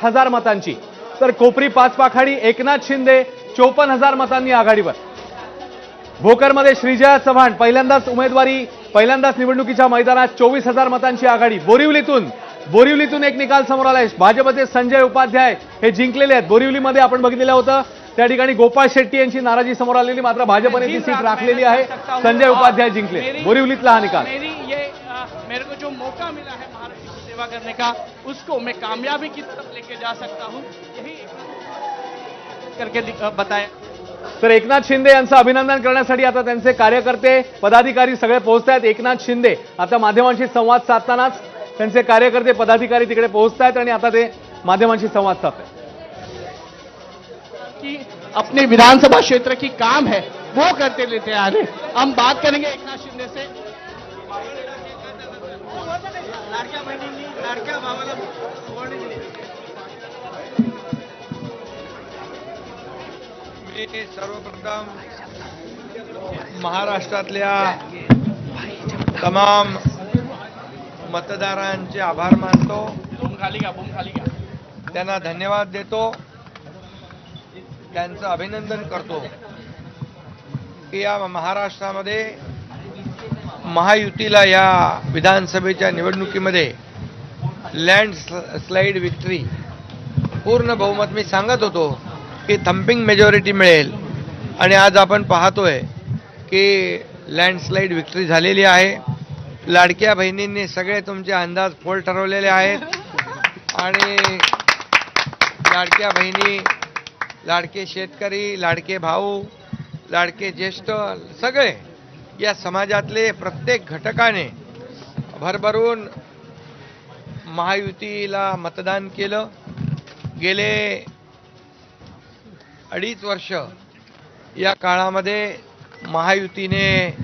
50,000 मतांची, तर कोपरी पाचपाखाडी एकनाथ शिंदे 54,000 मतांनी आघाडीवर. भोकरमध्ये श्रीजया चव्हाण पहिल्यांदाच निवडणुकीच्या मैदानात 24,000 मतांची आघाडी. बोरिवलीतून एक निकाल समोर आलाय. भाजपचे संजय उपाध्याय हे जिंकलेले आहेत. बोरिवलीमध्ये आपण बघितलेलं होतं, त्या ठिकाणी गोपाळ शेट्टी यांची नाराजी समोर आलेली, मात्र भाजपने ती सीट राखलेली आहे. संजय उपाध्याय जिंकले. बोरिवलीतला हा निकाल. मेरे को जो मौका मिला है महाराष्ट्र की सेवा करने का, उसको मैं कामयाबी की तरफ लेके जा सकता हूं, यही करके बताया. तर एकनाथ शिंदे यांचं अभिनंदन करण्यासाठी आता त्यांचे कार्यकर्ते पदाधिकारी सगळे पोहोचत आहेत. एकनाथ शिंदे आता माध्यमांशी संवाद साधतानाच त्यांचे कार्यकर्ते पदाधिकारी तिकडे पोहोचत आहेत आणि आता ते माध्यमांशी संवाद साधतात. कि अपने विधानसभा क्षेत्र की काम है वो करते लेते आ रहे. हम बात करेंगे एकनाथ शिंदे से. मी सर्वप्रथम महाराष्ट्रातल्या तमाम मतदारांचे आभार मानतो, बूम खाली घ्या. त्यांना धन्यवाद देतो, त्यांचं अभिनंदन करतो की या महाराष्ट्रामध्ये महायुतीला या विधानसभेच्या निवडणुकीमध्ये लँडस्लाइड विक्ट्री, पूर्ण बहुमत मी सांगत होतो की थम्पिंग मेजॉरिटी मिळेल, आणि आज आपण पाहतोय की लँडस्लाइड विक्ट्री झालेली आहे. लाडक्या बहिणींनी सगळे तुमचे अंदाज फोल ठरवलेले आहेत, आणि लाडक्या बहिणी, लाडके शेतकरी, लाडके भाऊ, लाडके ज्येष्ठ, सगळे या समाजातले प्रत्येक घटकाने भरभरून महायुतीला मतदान केलं. गेले 2.5 वर्ष या काळामध्ये महायुतीने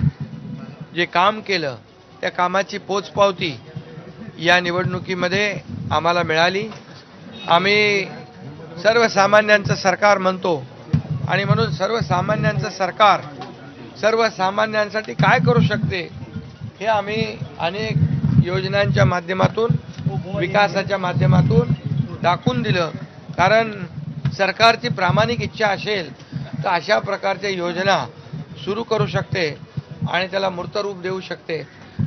जे काम केलं त्या कामाची पोचपावती या निवडणुकीमध्ये आम्हाला मिळाली. आम्ही सर्वसामान्यांचं सरकार म्हणतो, आणि म्हणून सर्वसामान्यांचं सरकार सर्वसामान्यांसाठी काय करू शकते हे आम्ही अनेक योजनांच्या माध्यमातून, विकासाच्या माध्यमातून दाखवून दिलं. कारण सरकारची प्रामाणिक इच्छा असेल तर अशा प्रकारच्या योजना सुरू करू शकते आणि त्याला मूर्तरूप देऊ शकते.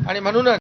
आणि म्हणूनच